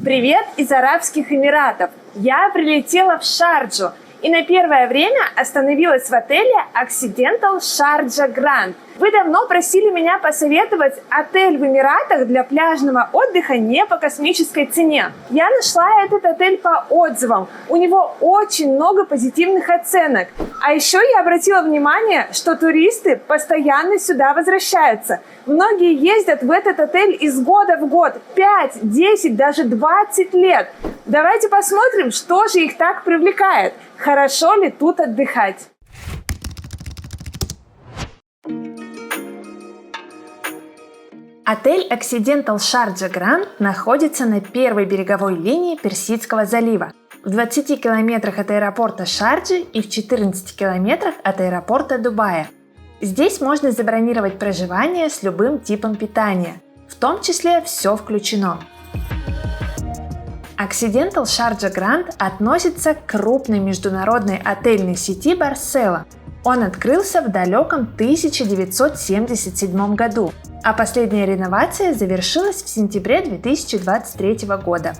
Привет из Арабских Эмиратов! Я прилетела в Шарджу и на первое время остановилась в отеле Occidental Sharjah Grand. Вы давно просили меня посоветовать отель в Эмиратах для пляжного отдыха не по космической цене. Я нашла этот отель по отзывам. У него очень много позитивных оценок. А еще я обратила внимание, что туристы постоянно сюда возвращаются. Многие ездят в этот отель из года в год. 5, 10, даже 20 лет. Давайте посмотрим, что же их так привлекает. Хорошо ли тут отдыхать? Отель Occidental Sharjah Grand находится на первой береговой линии Персидского залива, в 20 километрах от аэропорта Шарджи и в 14 километрах от аэропорта Дубая. Здесь можно забронировать проживание с любым типом питания, в том числе все включено. Occidental Sharjah Grand относится к крупной международной отельной сети Barcela. Он открылся в далеком 1977 году, а последняя реновация завершилась в сентябре 2023 года.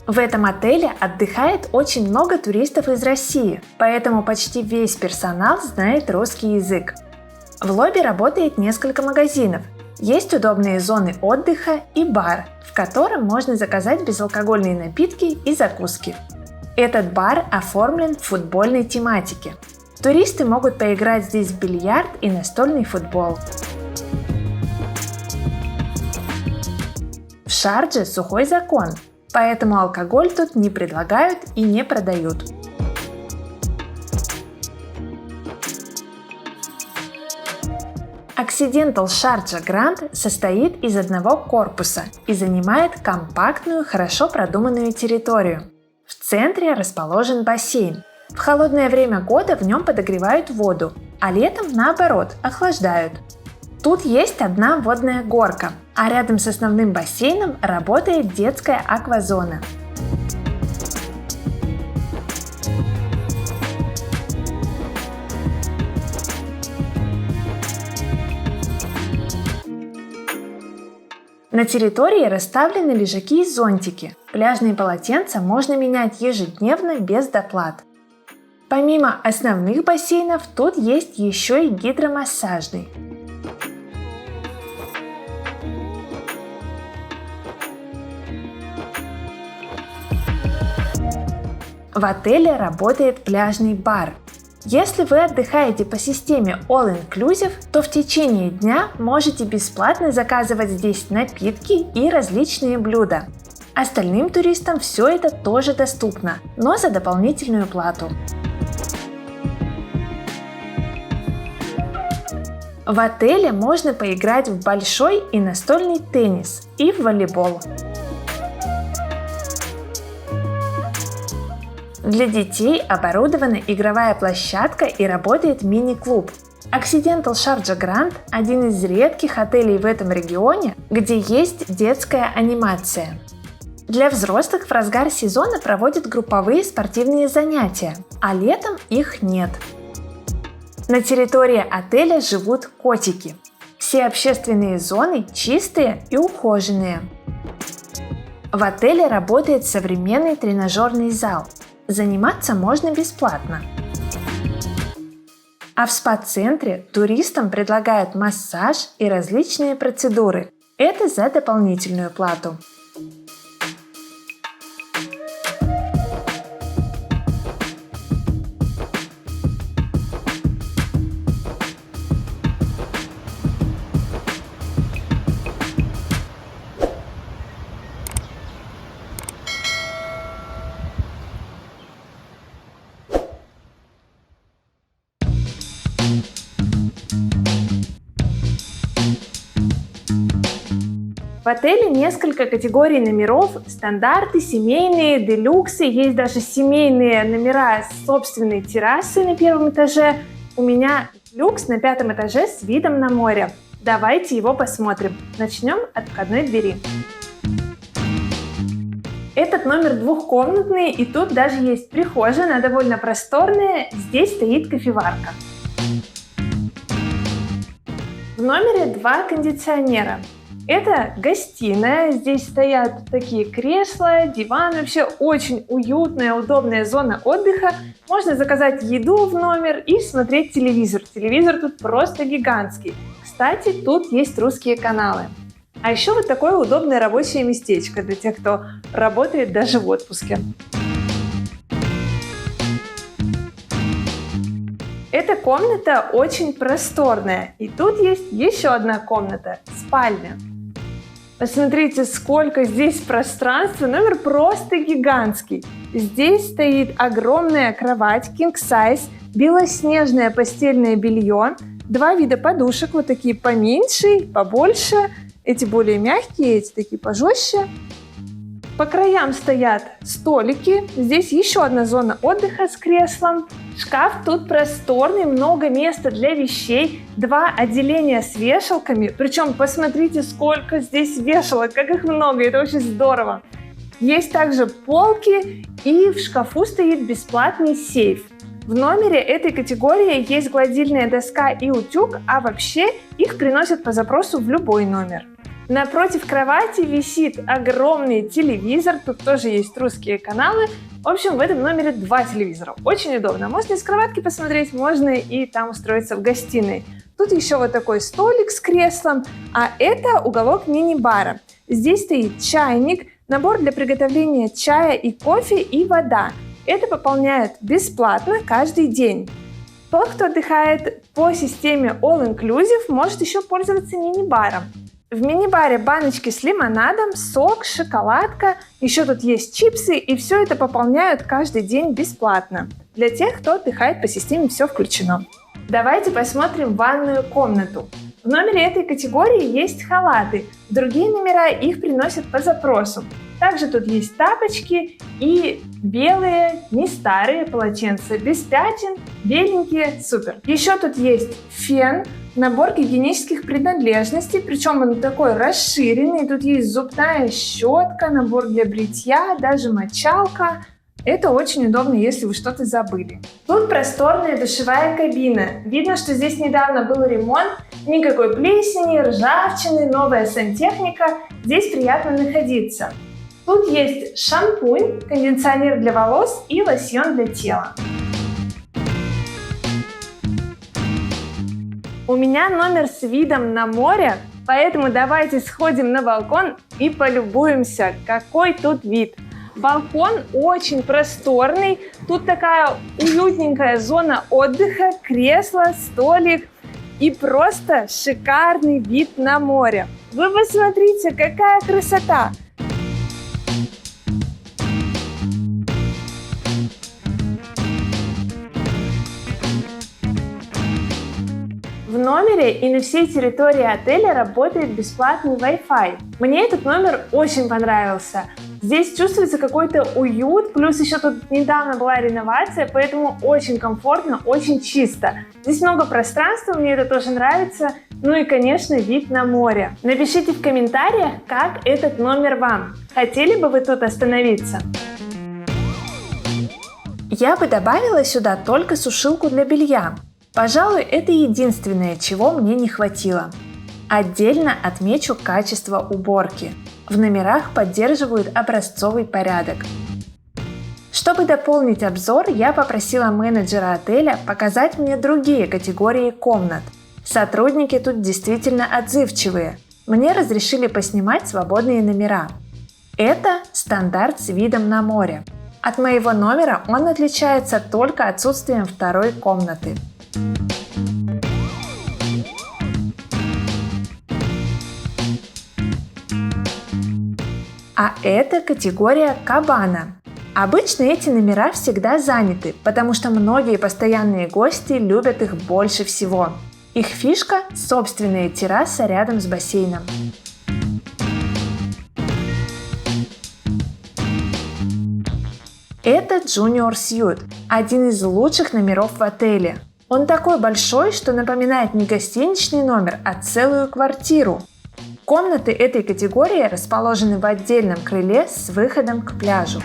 В этом отеле отдыхает очень много туристов из России, поэтому почти весь персонал знает русский язык. В лобби работает несколько магазинов. Есть удобные зоны отдыха и бар, в котором можно заказать безалкогольные напитки и закуски. Этот бар оформлен в футбольной тематике. Туристы могут поиграть здесь в бильярд и настольный футбол. В Шардже сухой закон, поэтому алкоголь тут не предлагают и не продают. Occidental Sharjah Grand состоит из одного корпуса и занимает компактную, хорошо продуманную территорию. В центре расположен бассейн. В холодное время года в нем подогревают воду, а летом, наоборот, охлаждают. Тут есть одна водная горка, а рядом с основным бассейном работает детская аквазона. На территории расставлены лежаки и зонтики. Пляжные полотенца можно менять ежедневно без доплат. Помимо основных бассейнов, тут есть еще и гидромассажный. В отеле работает пляжный бар. Если вы отдыхаете по системе All Inclusive, то в течение дня можете бесплатно заказывать здесь напитки и различные блюда. Остальным туристам все это тоже доступно, но за дополнительную плату. В отеле можно поиграть в большой и настольный теннис и в волейбол. Для детей оборудована игровая площадка и работает мини-клуб. Occidental Sharjah Grand – один из редких отелей в этом регионе, где есть детская анимация. Для взрослых в разгар сезона проводят групповые спортивные занятия, а летом их нет. На территории отеля живут котики. Все общественные зоны чистые и ухоженные. В отеле работает современный тренажерный зал. Заниматься можно бесплатно. А в спа-центре туристам предлагают массаж и различные процедуры. Это за дополнительную плату. В отеле несколько категорий номеров: стандарты, семейные, делюксы, есть даже семейные номера с собственной террасой на первом этаже. У меня люкс на 5 этаже с видом на море. Давайте его посмотрим. Начнем от входной двери. Этот номер двухкомнатный, и тут даже есть прихожая, она довольно просторная. Здесь стоит кофеварка. В номере 2 кондиционера. Это гостиная, здесь стоят такие кресла, диван, вообще очень уютная, удобная зона отдыха. Можно заказать еду в номер и смотреть телевизор. Телевизор тут просто гигантский. Кстати, тут есть русские каналы. А еще вот такое удобное рабочее местечко для тех, кто работает даже в отпуске. Эта комната очень просторная. И тут есть еще одна комната – спальня. Посмотрите, сколько здесь пространства, номер просто гигантский. Здесь стоит огромная кровать king size, белоснежное постельное белье, два вида подушек, вот такие поменьше, побольше, эти более мягкие, эти такие пожестче. По краям стоят столики, здесь еще одна зона отдыха с креслом. Шкаф тут просторный, много места для вещей, два отделения с вешалками. Причем посмотрите, сколько здесь вешалок, как их много, это очень здорово. Есть также полки и в шкафу стоит бесплатный сейф. В номере этой категории есть гладильная доска и утюг, а вообще их приносят по запросу в любой номер. Напротив кровати висит огромный телевизор, тут тоже есть русские каналы. В общем, в этом номере два телевизора. Очень удобно. Можно из кроватки посмотреть, можно и там устроиться в гостиной. Тут еще вот такой столик с креслом, а это уголок мини-бара. Здесь стоит чайник, набор для приготовления чая и кофе и вода. Это пополняют бесплатно каждый день. Тот, кто отдыхает по системе All Inclusive, может еще пользоваться мини-баром. В мини-баре баночки с лимонадом, сок, шоколадка, еще тут есть чипсы, и все это пополняют каждый день бесплатно. Для тех, кто отдыхает по системе «Все включено». Давайте посмотрим ванную комнату. В номере этой категории есть халаты, в другие номера их приносят по запросу. Также тут есть тапочки и белые, не старые полотенца, без пятен, беленькие, супер. Еще тут есть фен, набор гигиенических принадлежностей, причем он такой расширенный. Тут есть зубная щетка, набор для бритья, даже мочалка. Это очень удобно, если вы что-то забыли. Тут просторная душевая кабина. Видно, что здесь недавно был ремонт. Никакой плесени, ржавчины, новая сантехника. Здесь приятно находиться. Тут есть шампунь, кондиционер для волос и лосьон для тела. У меня номер с видом на море, поэтому давайте сходим на балкон и полюбуемся, какой тут вид. Балкон очень просторный, тут такая уютненькая зона отдыха, кресло, столик и просто шикарный вид на море. Вы посмотрите, какая красота! В номере и на всей территории отеля работает бесплатный Wi-Fi. Мне этот номер очень понравился. Здесь чувствуется какой-то уют, плюс еще тут недавно была реновация, поэтому очень комфортно, очень чисто. Здесь много пространства, мне это тоже нравится. Ну и, конечно, вид на море. Напишите в комментариях, как этот номер вам. Хотели бы вы тут остановиться? Я бы добавила сюда только сушилку для белья. Пожалуй, это единственное, чего мне не хватило. Отдельно отмечу качество уборки. В номерах поддерживают образцовый порядок. Чтобы дополнить обзор, я попросила менеджера отеля показать мне другие категории комнат. Сотрудники тут действительно отзывчивые. Мне разрешили поснимать свободные номера. Это стандарт с видом на море. От моего номера он отличается только отсутствием второй комнаты. А это категория Кабана. Обычно эти номера всегда заняты, потому что многие постоянные гости любят их больше всего. Их фишка – собственная терраса рядом с бассейном. Это Junior Suite, один из лучших номеров в отеле. Он такой большой, что напоминает не гостиничный номер, а целую квартиру. Комнаты этой категории расположены в отдельном крыле с выходом к пляжу.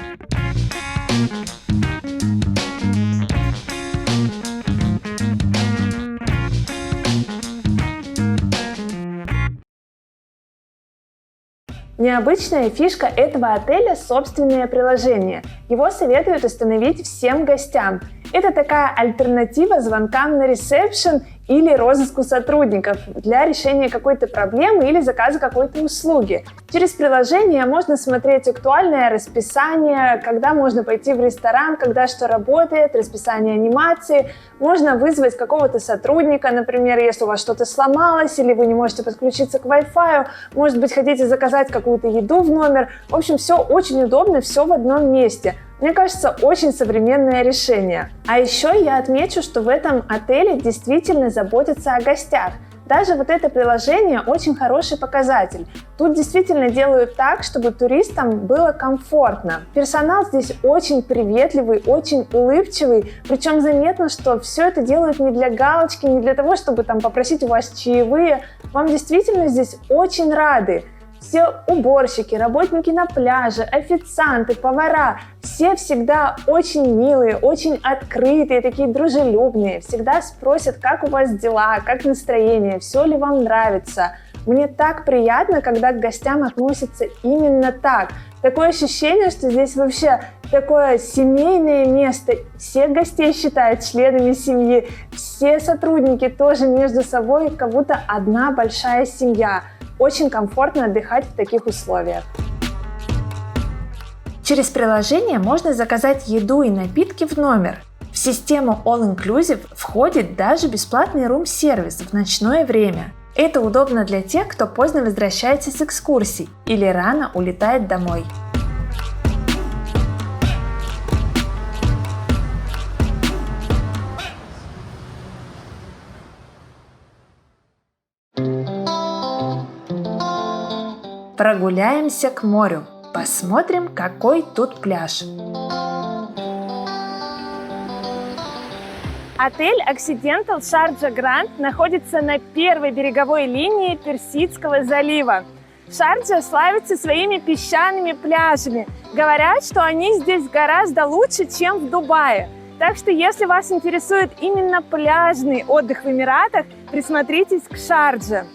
Необычная фишка этого отеля – собственное приложение. Его советуют установить всем гостям. Это такая альтернатива звонкам на ресепшн или розыску сотрудников для решения какой-то проблемы или заказа какой-то услуги. Через приложение можно смотреть актуальное расписание, когда можно пойти в ресторан, когда что работает, расписание анимации. Можно вызвать какого-то сотрудника, например, если у вас что-то сломалось или вы не можете подключиться к Wi-Fi, может быть, хотите заказать какую-то еду в номер. В общем, все очень удобно, все в одном месте. Мне кажется, очень современное решение. А еще я отмечу, что в этом отеле действительно заботятся о гостях. Даже вот это приложение очень хороший показатель. Тут действительно делают так, чтобы туристам было комфортно. Персонал здесь очень приветливый, очень улыбчивый. Причем заметно, что все это делают не для галочки, не для того, чтобы там попросить у вас чаевые. Вам действительно здесь очень рады. Все уборщики, работники на пляже, официанты, повара, все всегда очень милые, очень открытые, такие дружелюбные, всегда спросят, как у вас дела, как настроение, все ли вам нравится. Мне так приятно, когда к гостям относятся именно так. Такое ощущение, что здесь вообще такое семейное место. Всех гостей считают членами семьи, все сотрудники тоже между собой, как будто одна большая семья. Очень комфортно отдыхать в таких условиях. Через приложение можно заказать еду и напитки в номер. В систему All Inclusive входит даже бесплатный рум-сервис в ночное время. Это удобно для тех, кто поздно возвращается с экскурсий или рано улетает домой. Прогуляемся к морю. Посмотрим, какой тут пляж. Отель Occidental Sharjah Grand находится на первой береговой линии Персидского залива. Шарджа славится своими песчаными пляжами. Говорят, что они здесь гораздо лучше, чем в Дубае. Так что, если вас интересует именно пляжный отдых в Эмиратах, присмотритесь к Шардже.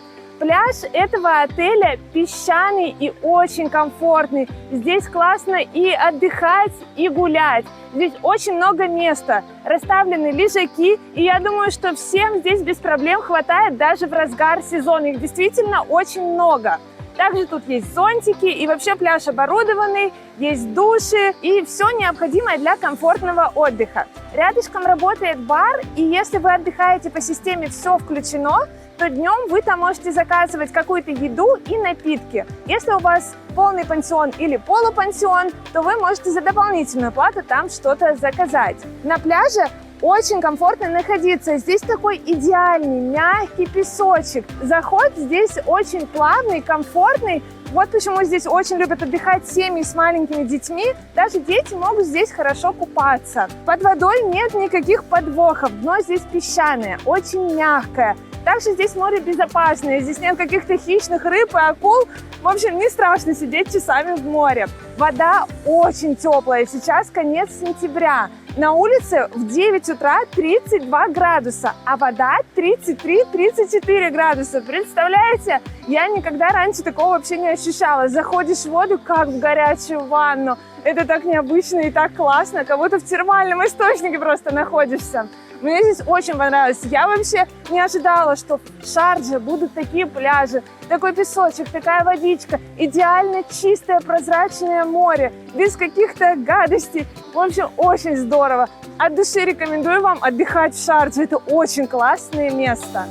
Пляж этого отеля песчаный и очень комфортный. Здесь классно и отдыхать, и гулять. Здесь очень много места, расставлены лежаки, и я думаю, что всем здесь без проблем хватает даже в разгар сезона. Их действительно очень много. Также тут есть зонтики, и вообще пляж оборудованный, есть души и все необходимое для комфортного отдыха. Рядышком работает бар, и если вы отдыхаете по системе «Все включено», то днем вы там можете заказывать какую-то еду и напитки. Если у вас полный пансион или полупансион, то вы можете за дополнительную плату там что-то заказать. На пляже очень комфортно находиться. Здесь такой идеальный, мягкий песочек. Заход здесь очень плавный, комфортный. Вот почему здесь очень любят отдыхать семьи с маленькими детьми. Даже дети могут здесь хорошо купаться. Под водой нет никаких подвохов. Дно здесь песчаное, очень мягкое. Также здесь море безопасное. Здесь нет каких-то хищных рыб и акул. В общем, не страшно сидеть часами в море. Вода очень теплая. Сейчас конец сентября. На улице в 9 утра 32 градуса, а вода 33-34 градуса. Представляете? Я никогда раньше такого вообще не ощущала. Заходишь в воду, как в горячую ванну. Это так необычно и так классно, как будто в термальном источнике просто находишься. Мне здесь очень понравилось. Я вообще не ожидала, что в Шардже будут такие пляжи, такой песочек, такая водичка, идеально чистое прозрачное море, без каких-то гадостей. В общем, очень здорово. От души рекомендую вам отдыхать в Шардже. Это очень классное место.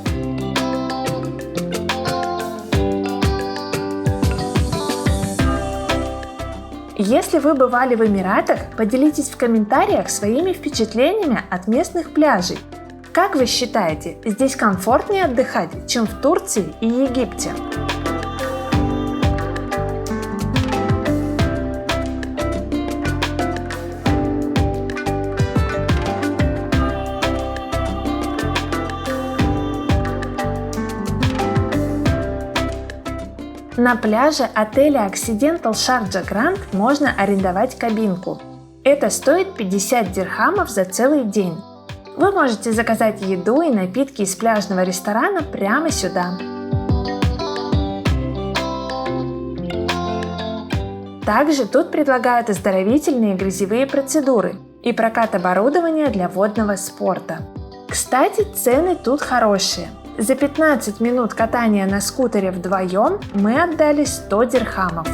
Если вы бывали в Эмиратах, поделитесь в комментариях своими впечатлениями от местных пляжей. Как вы считаете, здесь комфортнее отдыхать, чем в Турции и Египте? На пляже отеля Occidental Sharjah Grand можно арендовать кабинку. Это стоит 50 дирхамов за целый день. Вы можете заказать еду и напитки из пляжного ресторана прямо сюда. Также тут предлагают оздоровительные грязевые процедуры и прокат оборудования для водного спорта. Кстати, цены тут хорошие. За 15 минут катания на скутере вдвоем мы отдали 100 дирхамов.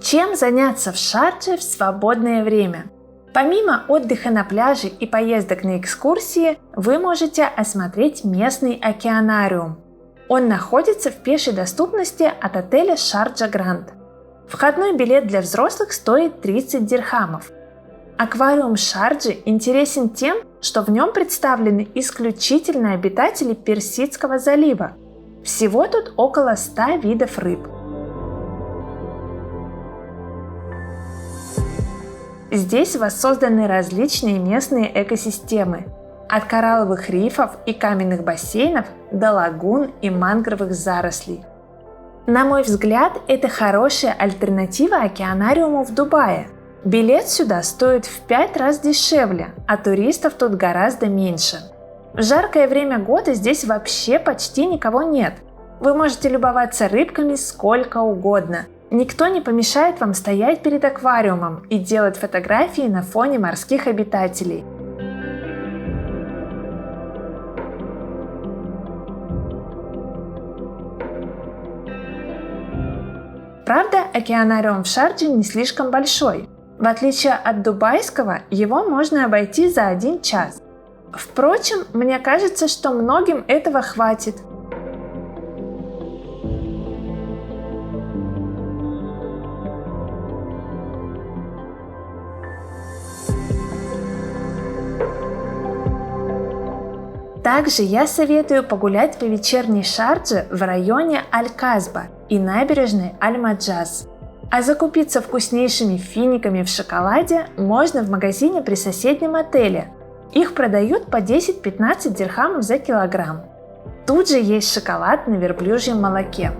Чем заняться в Шардже в свободное время? Помимо отдыха на пляже и поездок на экскурсии, вы можете осмотреть местный океанариум. Он находится в пешей доступности от отеля Шарджа Гранд. Входной билет для взрослых стоит 30 дирхамов. Аквариум Шарджи интересен тем, что в нем представлены исключительно обитатели Персидского залива. Всего тут около 100 видов рыб. Здесь воссозданы различные местные экосистемы, от коралловых рифов и каменных бассейнов до лагун и мангровых зарослей. На мой взгляд, это хорошая альтернатива океанариуму в Дубае. Билет сюда стоит в 5 раз дешевле, а туристов тут гораздо меньше. В жаркое время года здесь вообще почти никого нет. Вы можете любоваться рыбками сколько угодно. Никто не помешает вам стоять перед аквариумом и делать фотографии на фоне морских обитателей. Правда, океанариум в Шардже не слишком большой. В отличие от дубайского, его можно обойти за 1 час. Впрочем, мне кажется, что многим этого хватит. Также я советую погулять по вечерней Шардже в районе Аль-Казба и набережной Аль-Маджаз. А закупиться вкуснейшими финиками в шоколаде можно в магазине при соседнем отеле. Их продают по 10-15 дирхамов за килограмм. Тут же есть шоколад на верблюжьем молоке.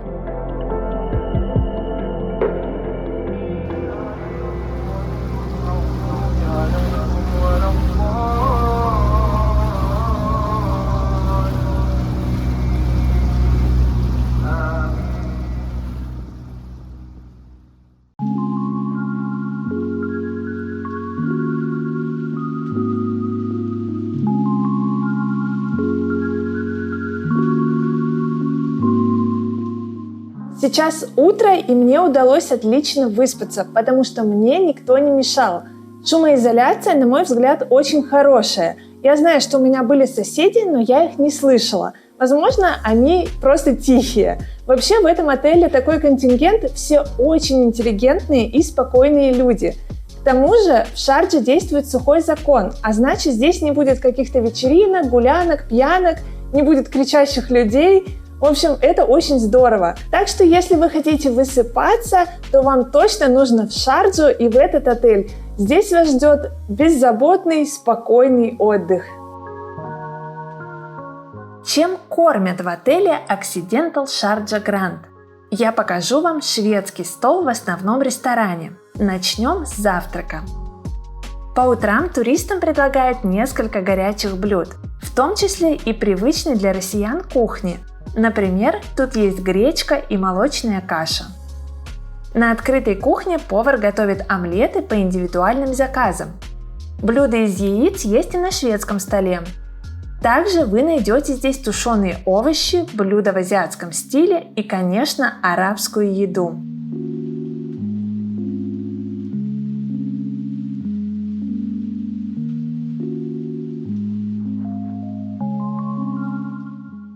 Сейчас утро, и мне удалось отлично выспаться, потому что мне никто не мешал. Шумоизоляция, на мой взгляд, очень хорошая. Я знаю, что у меня были соседи, но я их не слышала. Возможно, они просто тихие. Вообще в этом отеле такой контингент, все очень интеллигентные и спокойные люди. К тому же в Шардже действует сухой закон, а значит здесь не будет каких-то вечеринок, гулянок, пьянок, не будет кричащих людей. В общем, это очень здорово. Так что, если вы хотите высыпаться, то вам точно нужно в Шарджу и в этот отель. Здесь вас ждет беззаботный, спокойный отдых. Чем кормят в отеле Occidental Sharjah Grand? Я покажу вам шведский стол в основном ресторане. Начнем с завтрака. По утрам туристам предлагают несколько горячих блюд, в том числе и привычной для россиян кухни. Например, тут есть гречка и молочная каша. На открытой кухне повар готовит омлеты по индивидуальным заказам. Блюда из яиц есть и на шведском столе. Также вы найдете здесь тушеные овощи, блюда в азиатском стиле и, конечно, арабскую еду.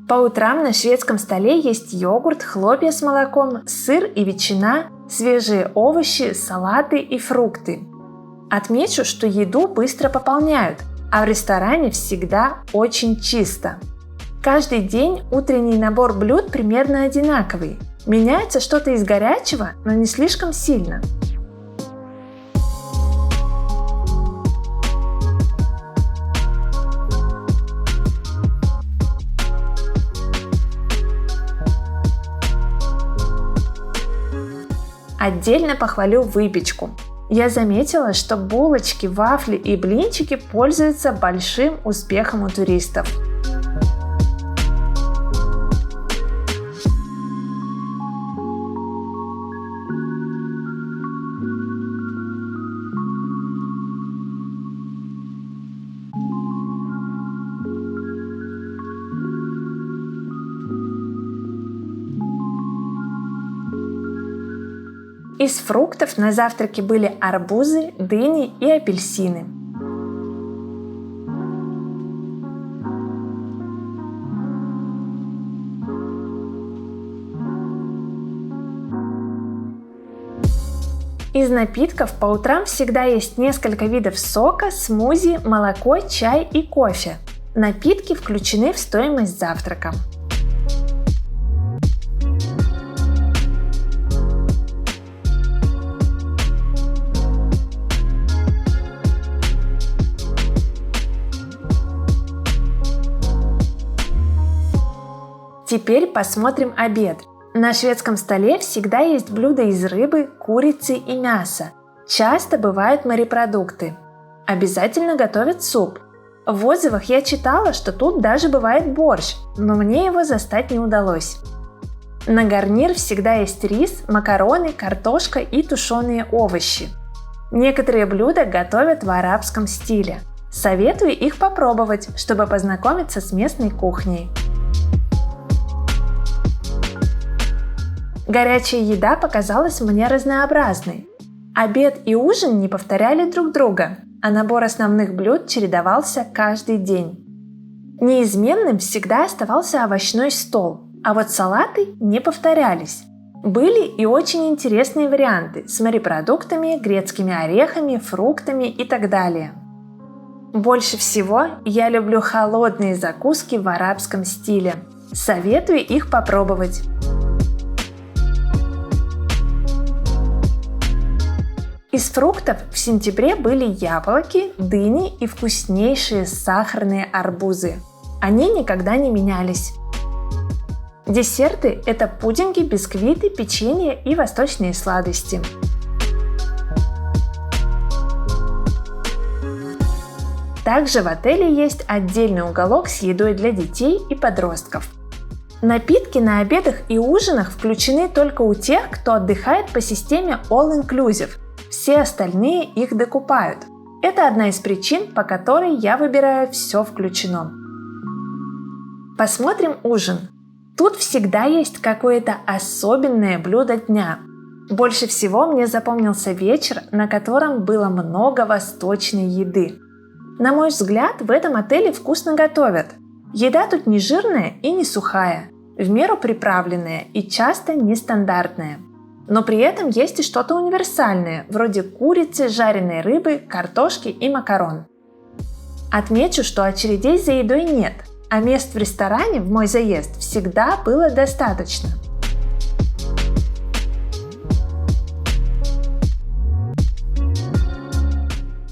По утрам на шведском столе есть йогурт, хлопья с молоком, сыр и ветчина, свежие овощи, салаты и фрукты. Отмечу, что еду быстро пополняют, а в ресторане всегда очень чисто. Каждый день утренний набор блюд примерно одинаковый. Меняется что-то из горячего, но не слишком сильно. Отдельно похвалю выпечку. Я заметила, что булочки, вафли и блинчики пользуются большим успехом у туристов. Из фруктов на завтраке были арбузы, дыни и апельсины. Из напитков по утрам всегда есть несколько видов сока, смузи, молоко, чай и кофе. Напитки включены в стоимость завтрака. Теперь посмотрим обед. На шведском столе всегда есть блюда из рыбы, курицы и мяса. Часто бывают морепродукты. Обязательно готовят суп. В отзывах я читала, что тут даже бывает борщ, но мне его застать не удалось. На гарнир всегда есть рис, макароны, картошка и тушеные овощи. Некоторые блюда готовят в арабском стиле. Советую их попробовать, чтобы познакомиться с местной кухней. Горячая еда показалась мне разнообразной. Обед и ужин не повторяли друг друга, а набор основных блюд чередовался каждый день. Неизменным всегда оставался овощной стол, а вот салаты не повторялись. Были и очень интересные варианты с морепродуктами, грецкими орехами, фруктами и так далее. Больше всего я люблю холодные закуски в арабском стиле. Советую их попробовать. Из фруктов в сентябре были яблоки, дыни и вкуснейшие сахарные арбузы. Они никогда не менялись. Десерты – это пудинги, бисквиты, печенье и восточные сладости. Также в отеле есть отдельный уголок с едой для детей и подростков. Напитки на обедах и ужинах включены только у тех, кто отдыхает по системе All Inclusive. Все остальные их докупают. Это одна из причин, по которой я выбираю «все включено». Посмотрим ужин. Тут всегда есть какое-то особенное блюдо дня. Больше всего мне запомнился вечер, на котором было много восточной еды. На мой взгляд, в этом отеле вкусно готовят. Еда тут не жирная и не сухая, в меру приправленная и часто нестандартная. Но при этом есть и что-то универсальное, вроде курицы, жареной рыбы, картошки и макарон. Отмечу, что очередей за едой нет, а мест в ресторане в мой заезд всегда было достаточно.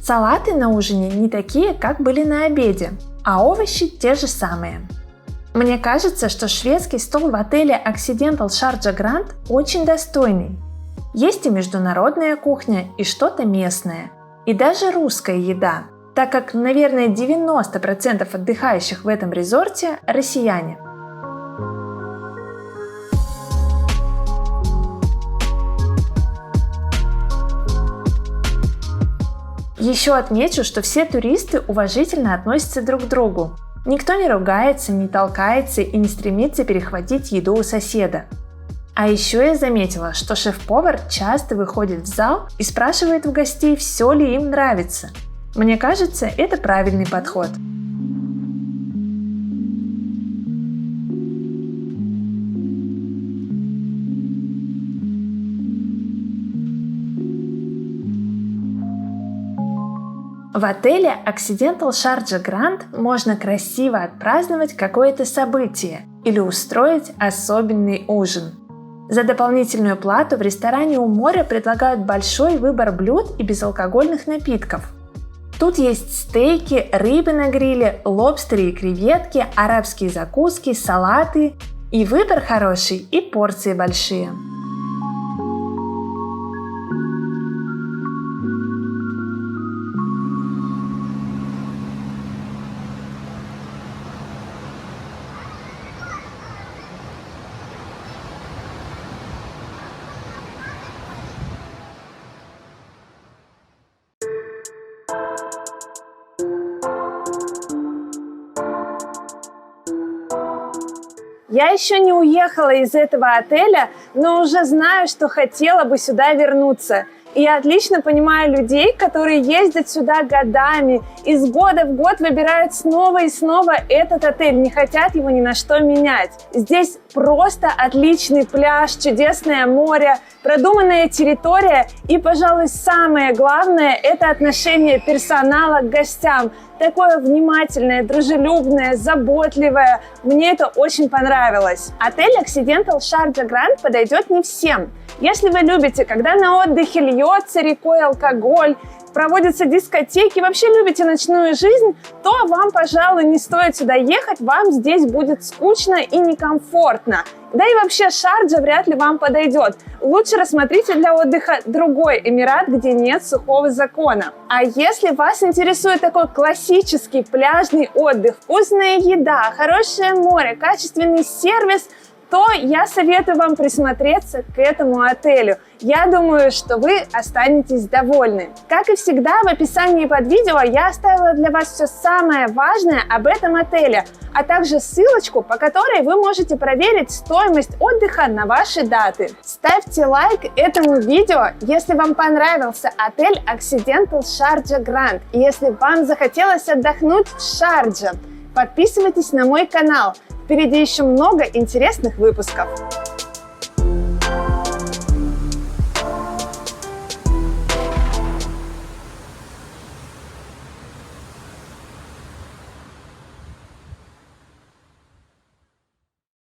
Салаты на ужине не такие, как были на обеде, а овощи те же самые. Мне кажется, что шведский стол в отеле Occidental Sharjah Grand очень достойный. Есть и международная кухня, и что-то местное, и даже русская еда, так как, наверное, 90% отдыхающих в этом резорте – россияне. Еще отмечу, что все туристы уважительно относятся друг к другу. Никто не ругается, не толкается и не стремится перехватить еду у соседа. А еще я заметила, что шеф-повар часто выходит в зал и спрашивает у гостей, все ли им нравится. Мне кажется, это правильный подход. В отеле Occidental Sharjah Grand можно красиво отпраздновать какое-то событие или устроить особенный ужин. За дополнительную плату в ресторане у моря предлагают большой выбор блюд и безалкогольных напитков. Тут есть стейки, рыбы на гриле, лобстеры и креветки, арабские закуски, салаты. И выбор хороший, и порции большие. Я еще не уехала из этого отеля, но уже знаю, что хотела бы сюда вернуться. И я отлично понимаю людей, которые ездят сюда годами, из года в год выбирают снова и снова этот отель, не хотят его ни на что менять. Здесь просто отличный пляж, чудесное море, продуманная территория и, пожалуй, самое главное – это отношение персонала к гостям. Такое внимательное, дружелюбное, заботливое. Мне это очень понравилось. Отель Occidental Sharjah Grand подойдет не всем. Если вы любите, когда на отдыхе льется рекой алкоголь, проводятся дискотеки, вообще любите ночную жизнь, то вам, пожалуй, не стоит сюда ехать, вам здесь будет скучно и некомфортно. Да и вообще Шарджа вряд ли вам подойдет. Лучше рассмотрите для отдыха другой Эмират, где нет сухого закона. А если вас интересует такой классический пляжный отдых, вкусная еда, хорошее море, качественный сервис, то я советую вам присмотреться к этому отелю. Я думаю, что вы останетесь довольны. Как и всегда, в описании под видео я оставила для вас все самое важное об этом отеле, а также ссылочку, по которой вы можете проверить стоимость отдыха на ваши даты. Ставьте лайк этому видео, если вам понравился отель Occidental Sharjah Grand, и если вам захотелось отдохнуть в Шардже. Подписывайтесь на мой канал. Впереди еще много интересных выпусков.